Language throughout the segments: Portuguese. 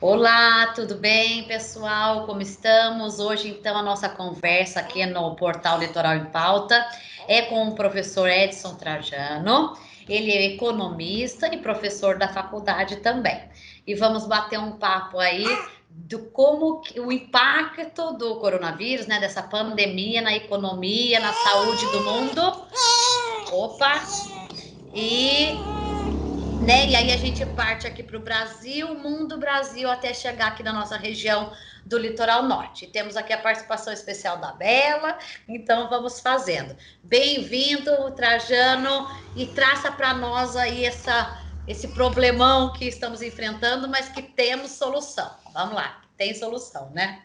Olá, tudo bem, pessoal? Como estamos? Hoje, então, a nossa conversa aqui no Portal Litoral em Pauta é com o professor Edson Trajano. Ele é economista e professor da faculdade também. E vamos bater um papo aí do o impacto do coronavírus, né, dessa pandemia na economia, na saúde do mundo. Opa! E né? E aí a gente parte aqui para o Brasil, mundo Brasil, até chegar aqui na nossa região do litoral norte. Temos aqui a participação especial da Bela, então vamos fazendo. Bem-vindo, Trajano, e traça para nós aí esse problemão que estamos enfrentando, mas que temos solução. Vamos lá, tem solução, né?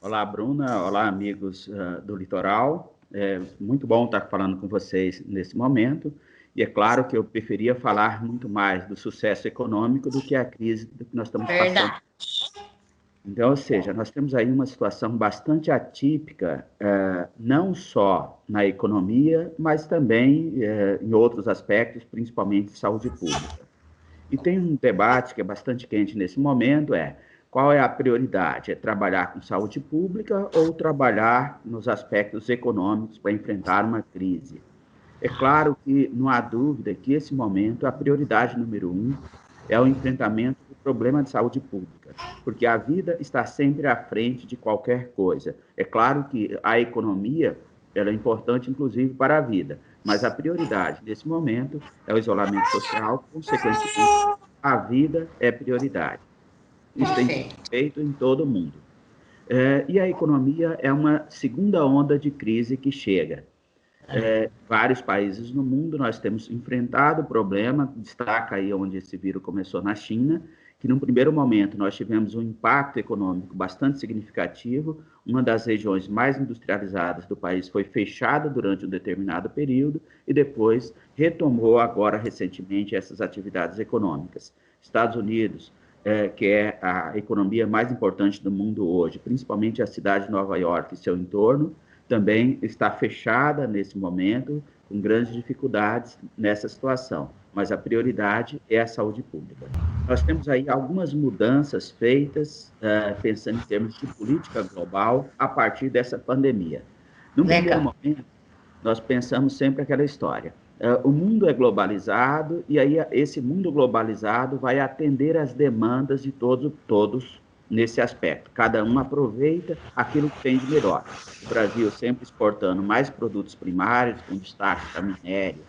Olá, Bruna. Olá, amigos do Litoral. É muito bom estar falando com vocês nesse momento. E é claro que eu preferia falar muito mais do sucesso econômico do que a crise que nós estamos passando. Verdade. Então, ou seja, nós temos aí uma situação bastante atípica, não só na economia, mas também em outros aspectos, principalmente saúde pública. E tem um debate que é bastante quente nesse momento, qual é a prioridade? É trabalhar com saúde pública ou trabalhar nos aspectos econômicos para enfrentar uma crise? É claro que não há dúvida que, nesse momento, a prioridade número 1 é o enfrentamento do problema de saúde pública, porque a vida está sempre à frente de qualquer coisa. É claro que a economia ela é importante, inclusive, para a vida, mas a prioridade, nesse momento, é o isolamento social, consequentemente, a vida é prioridade. Isso tem sido Perfeito. feito em todo o mundo. E a economia é uma segunda onda de crise que chega. Vários países no mundo nós temos enfrentado o problema, destaca aí onde esse vírus começou na China, que num primeiro momento nós tivemos um impacto econômico bastante significativo, uma das regiões mais industrializadas do país foi fechada durante um determinado período e depois retomou agora recentemente essas atividades econômicas. Estados Unidos, que é a economia mais importante do mundo hoje, principalmente a cidade de Nova York e seu entorno, também está fechada nesse momento, com grandes dificuldades nessa situação, mas a prioridade é a saúde pública. Nós temos aí algumas mudanças feitas, pensando em termos de política global, a partir dessa pandemia. Num primeiro Legal. momento, nós pensamos sempre aquela história. O mundo é globalizado e aí esse mundo globalizado vai atender às demandas de todos nesse aspecto. Cada um aproveita aquilo que tem de melhor. O Brasil sempre exportando mais produtos primários, com destaque para minério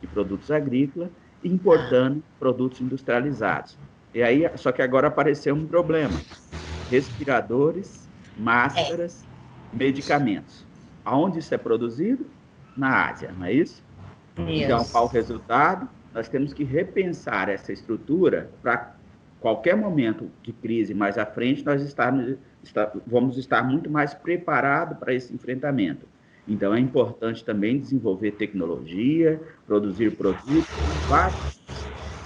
e produtos agrícolas, e importando produtos industrializados. E aí, só que agora apareceu um problema: respiradores, máscaras, medicamentos. Aonde isso é produzido? Na Ásia, não é isso? Então, qual o Isso. resultado? Nós temos que repensar essa estrutura para qualquer momento de crise mais à frente, vamos estar muito mais preparados para esse enfrentamento. Então, é importante também desenvolver tecnologia, produzir produtos em várias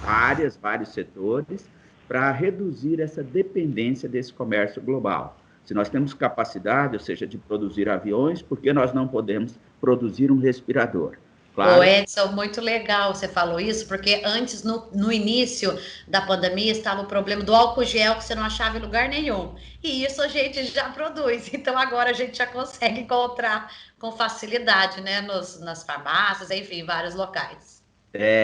áreas, vários setores, para reduzir essa dependência desse comércio global. Se nós temos capacidade, ou seja, de produzir aviões, por que nós não podemos produzir um respirador? Ô Claro. Edson, muito legal você falou isso, porque antes, no início da pandemia, estava o problema do álcool gel que você não achava em lugar nenhum. E isso a gente já produz. Então agora a gente já consegue encontrar com facilidade, né? Nas farmácias, enfim, em vários locais.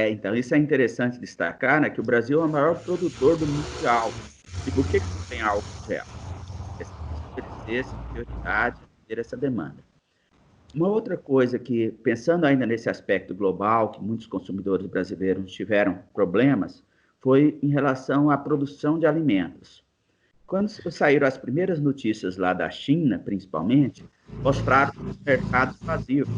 Então, isso é interessante destacar, né, que o Brasil é o maior produtor do mundo de álcool. E por que não tem álcool gel? É estabelecer essa prioridade, ter essa demanda. Uma outra coisa que, pensando ainda nesse aspecto global, que muitos consumidores brasileiros tiveram problemas, foi em relação à produção de alimentos. Quando saíram as primeiras notícias lá da China, principalmente, mostraram os mercados vazios.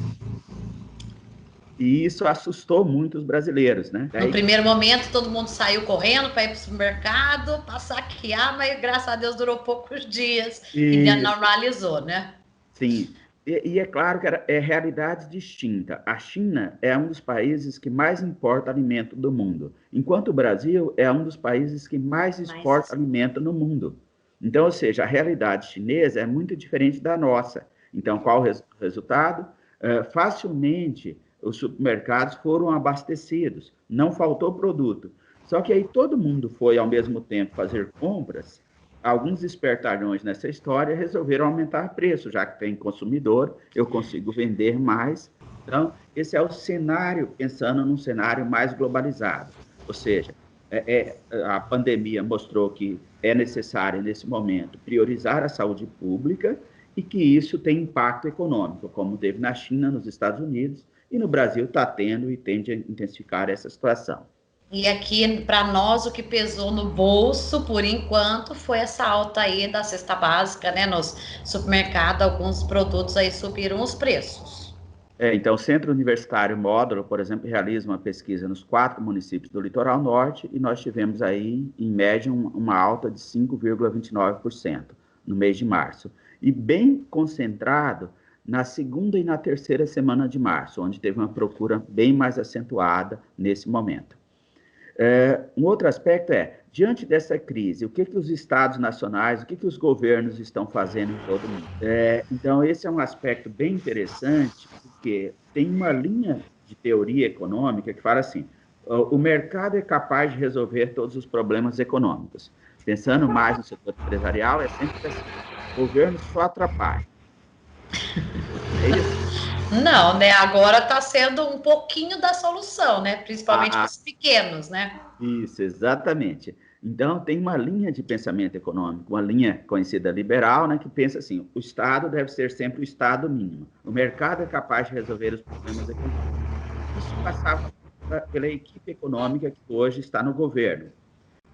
E isso assustou muito os brasileiros, né? No primeiro momento, todo mundo saiu correndo para ir para o supermercado, para saquear, mas graças a Deus durou poucos dias e já Isso, normalizou, né? sim. E é claro que é realidade distinta. A China é um dos países que mais importa alimento do mundo, enquanto o Brasil é um dos países que mais exporta Mas alimento no mundo. Então, ou seja, a realidade chinesa é muito diferente da nossa. Então, qual o resultado? Facilmente os supermercados foram abastecidos, não faltou produto. Só que aí todo mundo foi ao mesmo tempo fazer compras alguns espertalhões nessa história resolveram aumentar preço, já que tem consumidor, eu consigo vender mais. Então, esse é o cenário, pensando num cenário mais globalizado. Ou seja, a pandemia mostrou que é necessário, nesse momento, priorizar a saúde pública e que isso tem impacto econômico, como teve na China, nos Estados Unidos, e no Brasil está tendo e tende a intensificar essa situação. E aqui, para nós, o que pesou no bolso, por enquanto, foi essa alta aí da cesta básica, né? Nos supermercados, alguns produtos aí subiram os preços. Então, o Centro Universitário Módulo, por exemplo, realiza uma pesquisa nos 4 municípios do Litoral Norte e nós tivemos aí, em média, uma alta de 5,29% no mês de março. E bem concentrado na segunda e na terceira semana de março, onde teve uma procura bem mais acentuada nesse momento. Um outro aspecto diante dessa crise, o que os estados nacionais, o que os governos estão fazendo em todo o mundo? Então, esse é um aspecto bem interessante, porque tem uma linha de teoria econômica que fala assim, o mercado é capaz de resolver todos os problemas econômicos. Pensando mais no setor empresarial, é sempre assim, o governo só atrapalha. É isso? Não, né? Agora está sendo um pouquinho da solução, né? Principalmente para os pequenos, né? Isso, exatamente. Então, tem uma linha de pensamento econômico, uma linha conhecida liberal, né, que pensa assim, o Estado deve ser sempre o Estado mínimo. O mercado é capaz de resolver os problemas econômicos. Isso passava pela equipe econômica que hoje está no governo,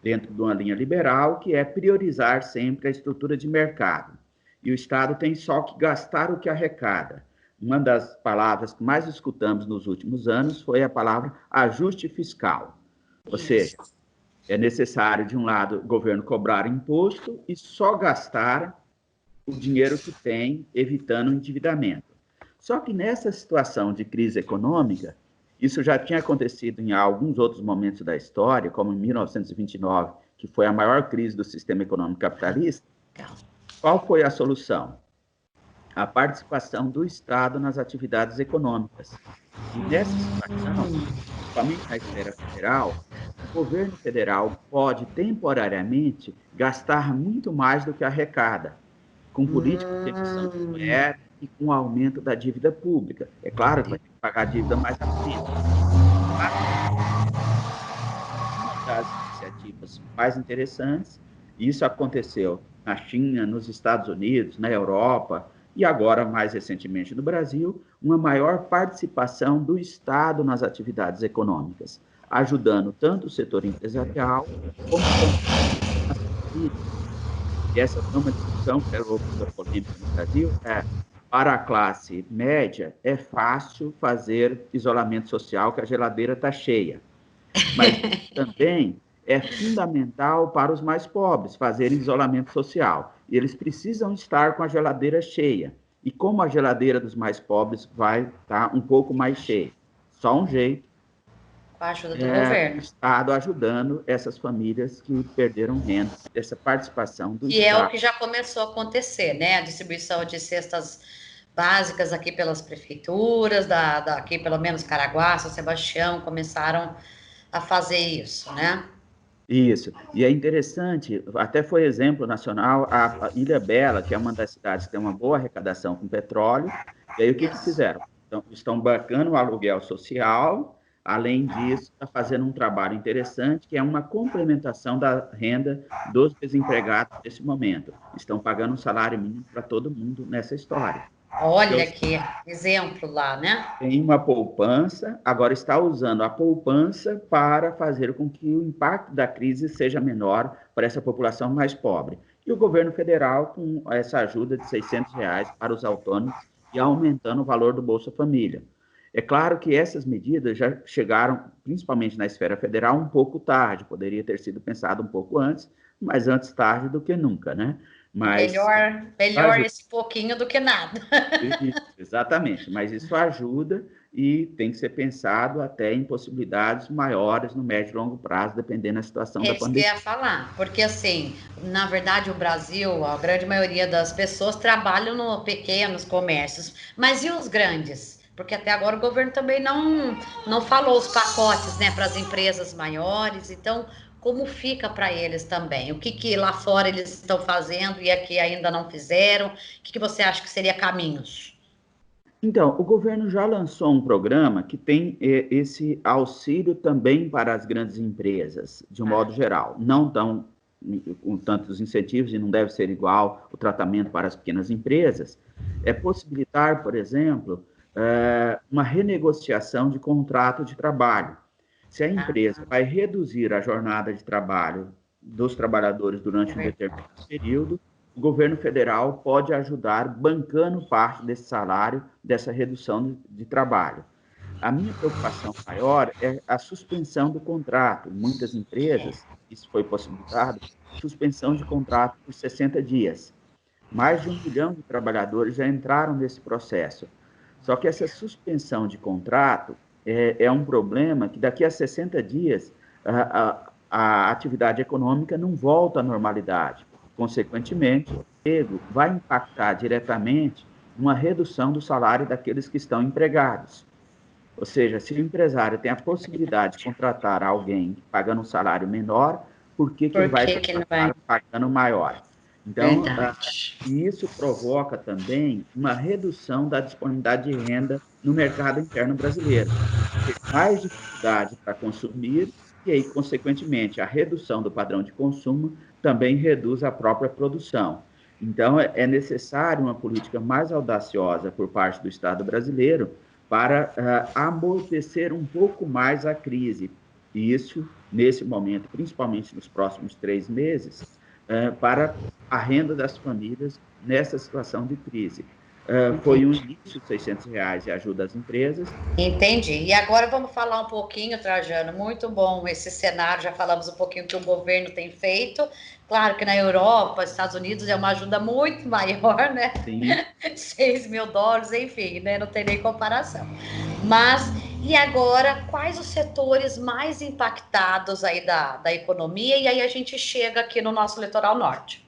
dentro de uma linha liberal, que é priorizar sempre a estrutura de mercado. E o Estado tem só que gastar o que arrecada. Uma das palavras que mais escutamos nos últimos anos foi a palavra ajuste fiscal. Ou seja, é necessário, de um lado, o governo cobrar imposto e só gastar o dinheiro que tem, evitando o endividamento. Só que nessa situação de crise econômica, isso já tinha acontecido em alguns outros momentos da história, como em 1929, que foi a maior crise do sistema econômico capitalista. Qual foi a solução? A participação do Estado nas atividades econômicas. E nessa situação, principalmente na esfera federal, o governo federal pode temporariamente gastar muito mais do que arrecada, com políticas de emissão de moeda e com o aumento da dívida pública. É claro que vai ter que pagar a dívida mais à frente. Uma das iniciativas mais interessantes, e isso aconteceu na China, nos Estados Unidos, na Europa, e agora, mais recentemente, no Brasil, uma maior participação do Estado nas atividades econômicas, ajudando tanto o setor empresarial como as famílias. E essa foi uma discussão que levou para polêmica no Brasil, para a classe média, é fácil fazer isolamento social, que a geladeira está cheia. Mas também é fundamental para os mais pobres fazer isolamento social. E eles precisam estar com a geladeira cheia. E como a geladeira dos mais pobres vai estar um pouco mais cheia? Só um jeito. Com a ajuda do governo. O Estado ajudando essas famílias que perderam renda, essa participação do Estado. E é o que já começou a acontecer, né? A distribuição de cestas básicas aqui pelas prefeituras, aqui pelo menos Caraguá, São Sebastião, começaram a fazer isso, né? Isso. E é interessante, até foi exemplo nacional, a Ilha Bela, que é uma das cidades que tem uma boa arrecadação com petróleo. E aí o que fizeram? Então, estão bancando o aluguel social, além disso, está fazendo um trabalho interessante, que é uma complementação da renda dos desempregados nesse momento. Estão pagando um salário mínimo para todo mundo nessa história. Olha que exemplo lá, né? Tem uma poupança, agora está usando a poupança para fazer com que o impacto da crise seja menor para essa população mais pobre. E o governo federal, com essa ajuda de R$600 para os autônomos e aumentando o valor do Bolsa Família. É claro que essas medidas já chegaram, principalmente na esfera federal, um pouco tarde, poderia ter sido pensado um pouco antes, mas antes tarde do que nunca, né? Mas melhor esse pouquinho do que nada. Exatamente, mas isso ajuda e tem que ser pensado até em possibilidades maiores no médio e longo prazo, dependendo da situação da pandemia. É isso que eu ia falar, porque assim, na verdade o Brasil, a grande maioria das pessoas trabalham no pequenos comércios, mas e os grandes? Porque até agora o governo também não falou os pacotes, né, para as empresas maiores, então como fica para eles também? O que lá fora eles estão fazendo e aqui ainda não fizeram? O que você acha que seria caminhos? Então, o governo já lançou um programa que tem esse auxílio também para as grandes empresas, de um modo geral. Não tão com tantos incentivos e não deve ser igual o tratamento para as pequenas empresas. É possibilitar, por exemplo, uma renegociação de contrato de trabalho. Se a empresa vai reduzir a jornada de trabalho dos trabalhadores durante um determinado período, o governo federal pode ajudar bancando parte desse salário, dessa redução de trabalho. A minha preocupação maior é a suspensão do contrato. Muitas empresas, isso foi possibilitado, suspensão de contrato por 60 dias. Mais de 1 milhão de trabalhadores já entraram nesse processo. Só que essa suspensão de contrato é um problema que daqui a 60 dias a atividade econômica não volta à normalidade. Consequentemente, o emprego vai impactar diretamente uma redução do salário daqueles que estão empregados. Ou seja, se o empresário tem a possibilidade de contratar alguém pagando um salário menor, por que ele vai contratar pagando maior? Então, isso provoca também uma redução da disponibilidade de renda no mercado interno brasileiro. Tem mais dificuldade para consumir e aí, consequentemente, a redução do padrão de consumo também reduz a própria produção. Então, é necessário uma política mais audaciosa por parte do Estado brasileiro para amortecer um pouco mais a crise. E isso, nesse momento, principalmente nos próximos 3 meses, para a renda das famílias nessa situação de crise. Foi um início, R$ 600 e ajuda às empresas. Entendi. E agora vamos falar um pouquinho, Trajano, muito bom esse cenário, já falamos um pouquinho que o governo tem feito. Claro que na Europa, Estados Unidos é uma ajuda muito maior, né? Sim. $6.000, enfim, né? Não tem nem comparação. Mas, e agora, quais os setores mais impactados aí da economia? E aí a gente chega aqui no nosso litoral norte.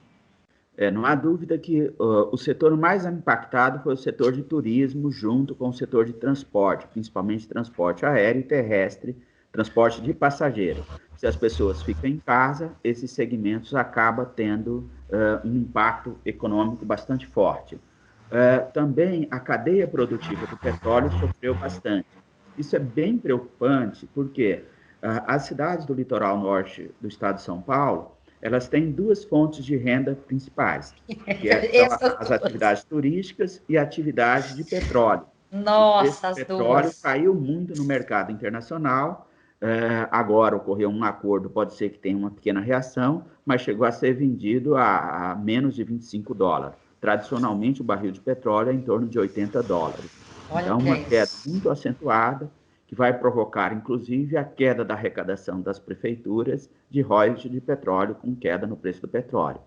Não há dúvida que o setor mais impactado foi o setor de turismo, junto com o setor de transporte, principalmente transporte aéreo e terrestre, transporte de passageiro. Se as pessoas ficam em casa, esses segmentos acabam tendo um impacto econômico bastante forte. Também a cadeia produtiva do petróleo sofreu bastante. Isso é bem preocupante, porque as cidades do litoral norte do estado de São Paulo, elas têm 2 fontes de renda principais, que são as atividades turísticas e a atividade de petróleo. Nossa, as duas. O petróleo caiu muito no mercado internacional, agora ocorreu um acordo, pode ser que tenha uma pequena reação, mas chegou a ser vendido a menos de $25. Tradicionalmente, o barril de petróleo é em torno de $80. Então, uma queda muito acentuada, que vai provocar, inclusive, a queda da arrecadação das prefeituras de royalties de petróleo, com queda no preço do petróleo.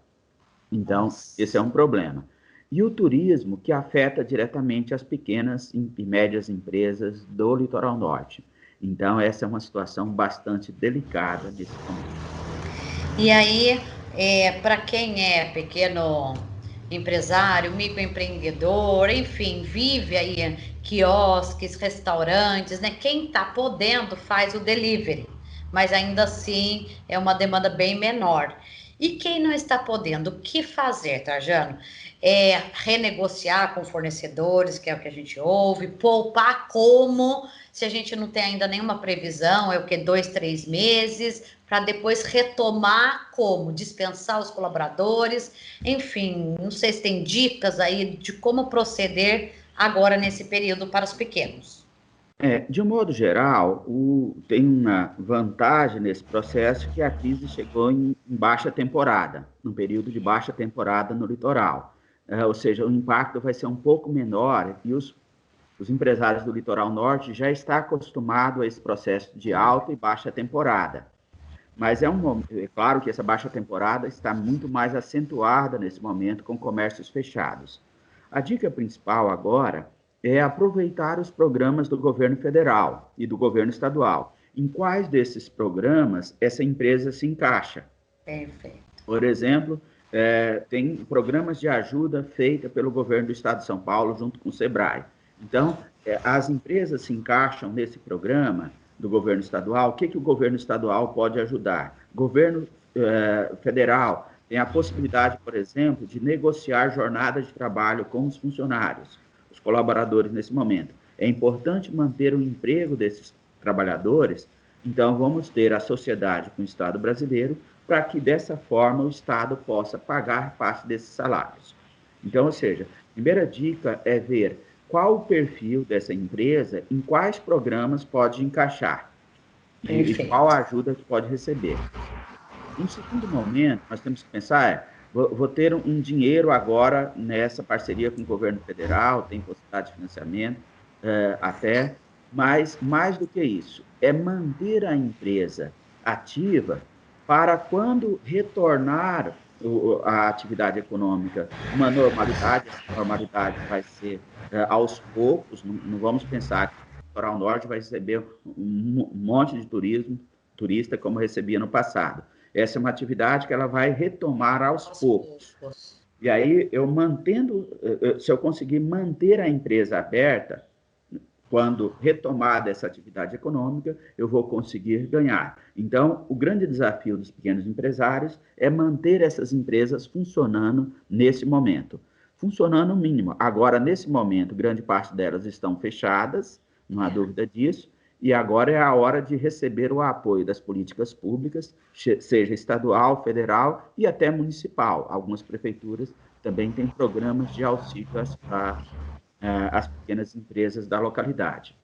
Então, esse é um problema. E o turismo, que afeta diretamente as pequenas e médias empresas do litoral norte. Então, essa é uma situação bastante delicada nesse momento. E aí, para quem é pequeno empresário, microempreendedor, enfim, vive aí quiosques, restaurantes, né? Quem está podendo faz o delivery, mas ainda assim é uma demanda bem menor. E quem não está podendo, o que fazer, Trajano? Renegociar com fornecedores, que é o que a gente ouve, poupar como, se a gente não tem ainda nenhuma previsão, é o que, 2, 3 meses, para depois retomar como? Dispensar os colaboradores, enfim, não sei se tem dicas aí de como proceder agora nesse período para os pequenos. De um modo geral, tem uma vantagem nesse processo que a crise chegou em baixa temporada, num período de baixa temporada no litoral. Ou seja, o impacto vai ser um pouco menor e os empresários do litoral norte já estão acostumados a esse processo de alta e baixa temporada. Mas é claro que essa baixa temporada está muito mais acentuada nesse momento com comércios fechados. A dica principal agora é aproveitar os programas do governo federal e do governo estadual. Em quais desses programas essa empresa se encaixa? Perfeito. Por exemplo, tem programas de ajuda feita pelo governo do estado de São Paulo junto com o SEBRAE. Então, as empresas se encaixam nesse programa do governo estadual. O que o governo estadual pode ajudar? Governo federal tem a possibilidade, por exemplo, de negociar jornadas de trabalho com os funcionários, os colaboradores nesse momento. É importante manter o emprego desses trabalhadores, então vamos ter a sociedade com o Estado brasileiro para que, dessa forma, o Estado possa pagar parte desses salários. Então, ou seja, a primeira dica é ver qual o perfil dessa empresa, em quais programas pode encaixar e qual a ajuda que pode receber. Em segundo momento, nós temos que pensar, vou ter um dinheiro agora nessa parceria com o governo federal, tem possibilidade de financiamento até, mas mais do que isso, é manter a empresa ativa para quando retornar a atividade econômica uma normalidade, essa normalidade vai ser aos poucos, não vamos pensar que o Litoral Norte vai receber um monte de turista como recebia no passado. Essa é uma atividade que ela vai retomar aos poucos. E aí, se eu conseguir manter a empresa aberta, quando retomada essa atividade econômica, eu vou conseguir ganhar. Então, o grande desafio dos pequenos empresários é manter essas empresas funcionando nesse momento. Funcionando o mínimo. Agora, nesse momento, grande parte delas estão fechadas, não há dúvida disso, e agora é a hora de receber o apoio das políticas públicas, seja estadual, federal e até municipal. Algumas prefeituras também têm programas de auxílio às pequenas empresas da localidade.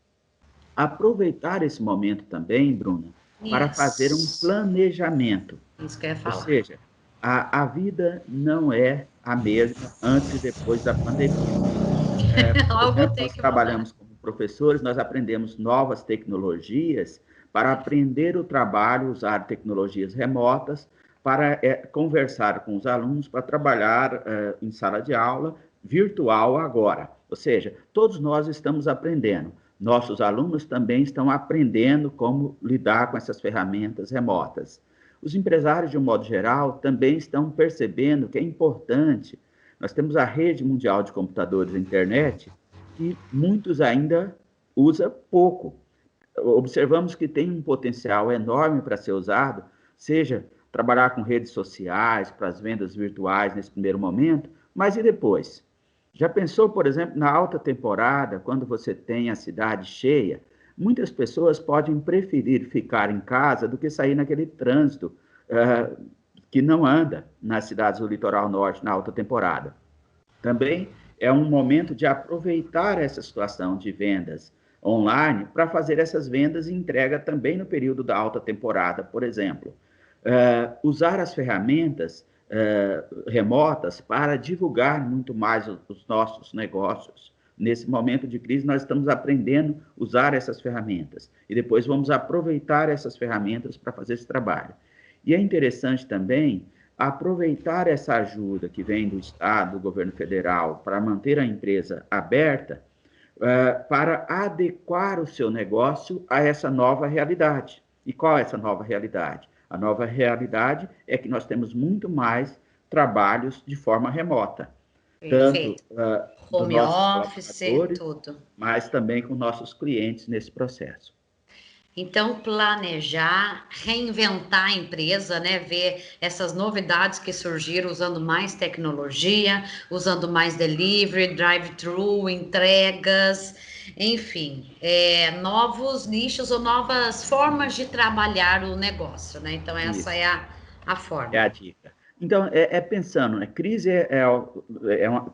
Aproveitar esse momento também, Bruna, para fazer um planejamento. Isso que eu ia falar. Ou seja, a vida não é a mesma antes e depois da pandemia. Nós trabalhamos como professores, nós aprendemos novas tecnologias para aprender o trabalho, usar tecnologias remotas, para conversar com os alunos, para trabalhar em sala de aula virtual agora. Ou seja, todos nós estamos aprendendo. Nossos alunos também estão aprendendo como lidar com essas ferramentas remotas. Os empresários, de um modo geral, também estão percebendo que é importante. Nós temos a rede mundial de computadores e internet, que muitos ainda usam pouco. Observamos que tem um potencial enorme para ser usado, seja trabalhar com redes sociais, para as vendas virtuais nesse primeiro momento, mas e depois? Já pensou, por exemplo, na alta temporada, quando você tem a cidade cheia, muitas pessoas podem preferir ficar em casa do que sair naquele trânsito que não anda nas cidades do litoral norte na alta temporada. Também é um momento de aproveitar essa situação de vendas online para fazer essas vendas e entrega também no período da alta temporada, por exemplo. Usar as ferramentas remotas para divulgar muito mais os nossos negócios. Nesse momento de crise, nós estamos aprendendo a usar essas ferramentas e depois vamos aproveitar essas ferramentas para fazer esse trabalho. E é interessante também aproveitar essa ajuda que vem do Estado, do governo federal, para manter a empresa aberta, para adequar o seu negócio a essa nova realidade. E qual é essa nova realidade? A nova realidade é que nós temos muito mais trabalhos de forma remota. Perfeito. Tanto home office, tudo. Mas também com nossos clientes nesse processo. Então, planejar, reinventar a empresa, né? Ver essas novidades que surgiram usando mais tecnologia, usando mais delivery, drive-thru, entregas, enfim, novos nichos ou novas formas de trabalhar o negócio, né? Então, essa é a forma. É a dica. Então, pensando, né? Crise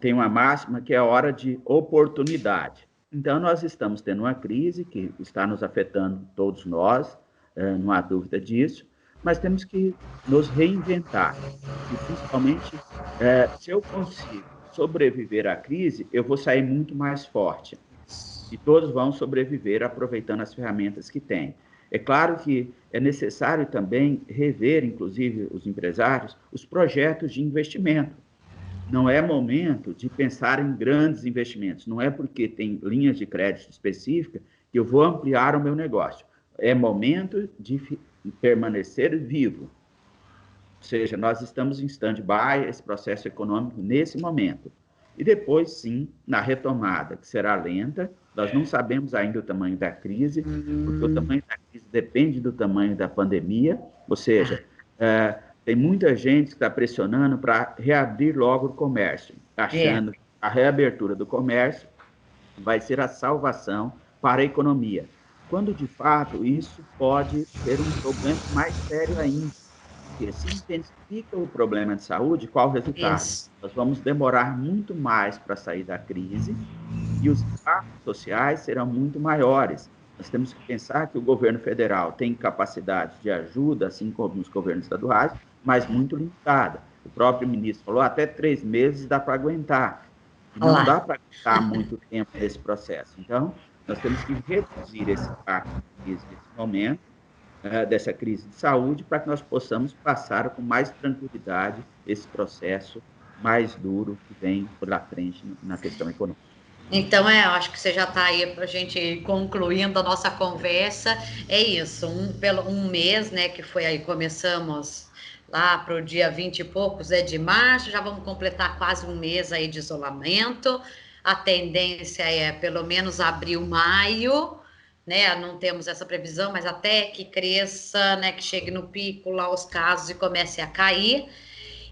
tem uma máxima que é a hora de oportunidade. Então, nós estamos tendo uma crise que está nos afetando todos nós, não há dúvida disso, mas temos que nos reinventar. E, principalmente, se eu consigo sobreviver à crise, eu vou sair muito mais forte. E todos vão sobreviver aproveitando as ferramentas que têm. É claro que é necessário também rever, inclusive, os empresários, os projetos de investimento. Não é momento de pensar em grandes investimentos. Não é porque tem linhas de crédito específicas que eu vou ampliar o meu negócio. É momento de permanecer vivo. Ou seja, nós estamos em stand-by, esse processo econômico, nesse momento. E depois, sim, na retomada, que será lenta, nós não sabemos ainda o tamanho da crise, porque o tamanho da crise depende do tamanho da pandemia, ou seja, Tem muita gente que está pressionando para reabrir logo o comércio, achando que a reabertura do comércio vai ser a salvação para a economia, quando, de fato, isso pode ser um problema mais sério ainda, porque se intensifica o problema de saúde, qual o resultado? Isso. Nós vamos demorar muito mais para sair da crise e os impactos sociais serão muito maiores. Nós temos que pensar que o governo federal tem capacidade de ajuda, assim como os governos estaduais, mas muito limitada. O próprio ministro falou, até 3 meses dá para aguentar. E não dá para aguentar muito tempo nesse processo. Então, nós temos que reduzir esse impacto nesse momento, dessa crise de saúde, para que nós possamos passar com mais tranquilidade esse processo mais duro que vem pela frente na questão econômica. Então, eu acho que você já está aí para a gente ir concluindo a nossa conversa. É isso, pelo um mês, né, que foi aí, começamos lá para o dia 20 e poucos de março, já vamos completar quase um mês aí de isolamento. A tendência é pelo menos abril, maio, né? Não temos essa previsão, mas até que cresça, né, que chegue no pico lá os casos e comece a cair.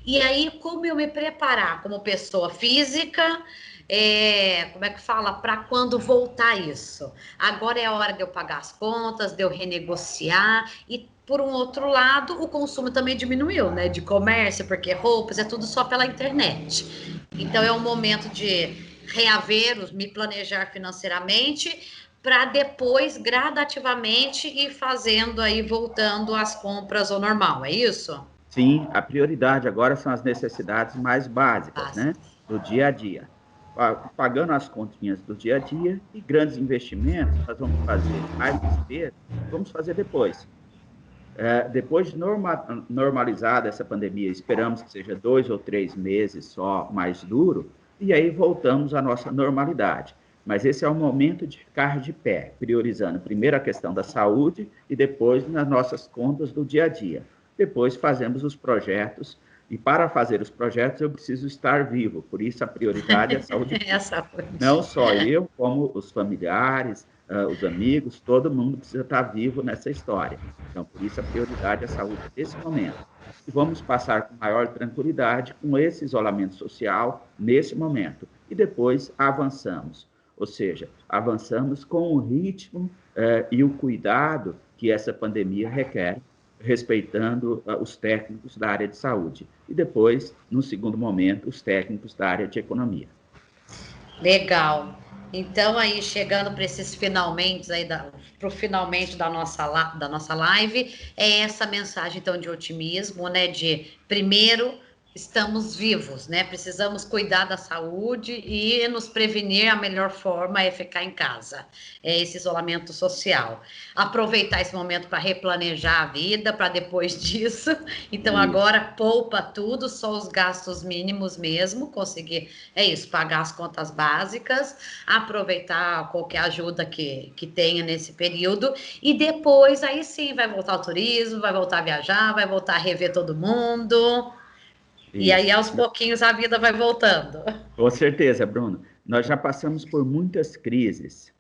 E aí, como eu me preparar como pessoa física, como é que fala, para quando voltar isso? Agora é a hora de eu pagar as contas, de eu renegociar, e por um outro lado, o consumo também diminuiu, né? De comércio, porque roupas é tudo só pela internet. Então é um momento de reaver, me planejar financeiramente, para depois, gradativamente, ir fazendo aí, voltando às compras ao normal, é isso? Sim, a prioridade agora são as necessidades mais básicas, né, do dia a dia. Pagando as continhas do dia a dia e grandes investimentos, nós vamos fazer mais despesa, vamos fazer depois. Depois de normalizada essa pandemia, esperamos que seja 2 ou 3 meses só mais duro, e aí voltamos à nossa normalidade. Mas esse é o momento de ficar de pé, priorizando primeiro a questão da saúde e depois nas nossas contas do dia a dia. Depois fazemos os projetos, e para fazer os projetos eu preciso estar vivo, por isso a prioridade é a saúde pública. Não só eu, como os familiares, os amigos, todo mundo precisa estar vivo nessa história. Então, por isso a prioridade é a saúde nesse momento. E vamos passar com maior tranquilidade com esse isolamento social nesse momento. E depois avançamos. Ou seja, avançamos com o ritmo e o cuidado que essa pandemia requer, respeitando os técnicos da área de saúde. E depois, no segundo momento, os técnicos da área de economia. Legal. Então, aí, chegando para esses finalmente, para o finalmente da nossa live, é essa mensagem, então, de otimismo, né? De, primeiro, estamos vivos, né? Precisamos cuidar da saúde e nos prevenir. A melhor forma é ficar em casa, é esse isolamento social. Aproveitar esse momento para replanejar a vida, para depois disso. Então, agora poupa tudo, só os gastos mínimos mesmo, conseguir, pagar as contas básicas, aproveitar qualquer ajuda que tenha nesse período, e depois, aí sim, vai voltar o turismo, vai voltar a viajar, vai voltar a rever todo mundo. E aí, aos pouquinhos, a vida vai voltando. Com certeza, Bruno. Nós já passamos por muitas crises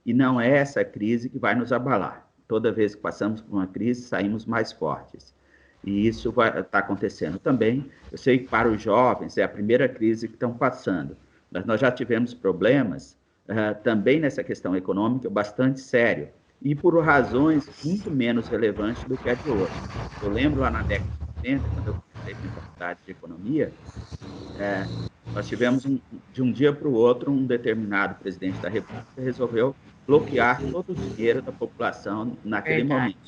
e não é essa crise que vai nos abalar. Toda vez que passamos por uma crise, saímos mais fortes. E isso vai estar acontecendo também. Eu sei que para os jovens é a primeira crise que estão passando, mas nós já tivemos problemas também nessa questão econômica bastante sério e por razões muito menos relevantes do que a de hoje. Eu lembro lá na década de 70, quando eu comecei na faculdade de economia, nós tivemos, de um dia para o outro, um determinado presidente da República resolveu bloquear todo o dinheiro da população naquele momento.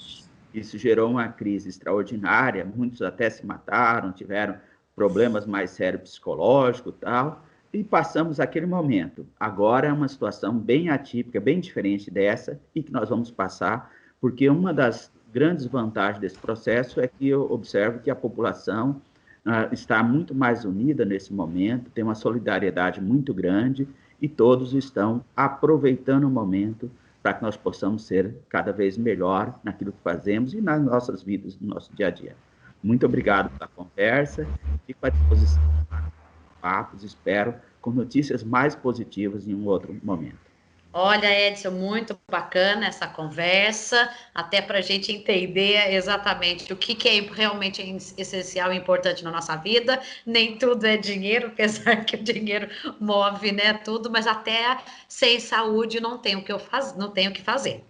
Isso gerou uma crise extraordinária, muitos até se mataram, tiveram problemas mais sérios psicológicos e tal, e passamos aquele momento. Agora é uma situação bem atípica, bem diferente dessa, e que nós vamos passar, porque uma das grandes vantagens desse processo é que eu observo que a população está muito mais unida nesse momento, tem uma solidariedade muito grande e todos estão aproveitando o momento para que nós possamos ser cada vez melhor naquilo que fazemos e nas nossas vidas, no nosso dia a dia. Muito obrigado pela conversa, fico à disposição para papos, espero, com notícias mais positivas em um outro momento. Olha, Edson, muito bacana essa conversa, até para a gente entender exatamente o que é realmente essencial e importante na nossa vida. Nem tudo é dinheiro, apesar que o dinheiro move, né, tudo, mas até sem saúde não tem o que não tenho o que fazer.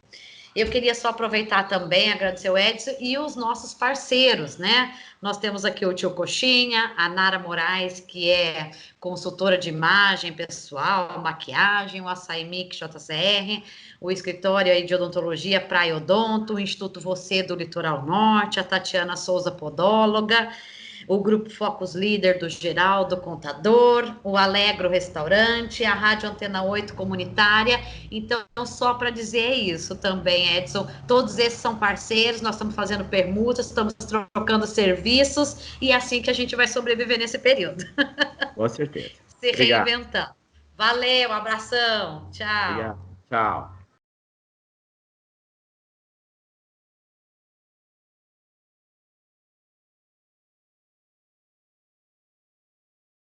Eu queria só aproveitar também, agradecer o Edson e os nossos parceiros, né? Nós temos aqui o Tio Coxinha, a Nara Moraes, que é consultora de imagem pessoal, maquiagem, o Açaí Mix JCR, o escritório aí de odontologia Praia Odonto, o Instituto Você do Litoral Norte, a Tatiana Souza Podóloga, o Grupo Focus Líder do Geraldo Contador, o Alegro Restaurante, a Rádio Antena 8 Comunitária. Então, só para dizer isso também, Edson, todos esses são parceiros, nós estamos fazendo permutas, estamos trocando serviços, e é assim que a gente vai sobreviver nesse período. Com certeza. Se Obrigado. reinventando. Valeu, abração, tchau. Obrigado. Tchau.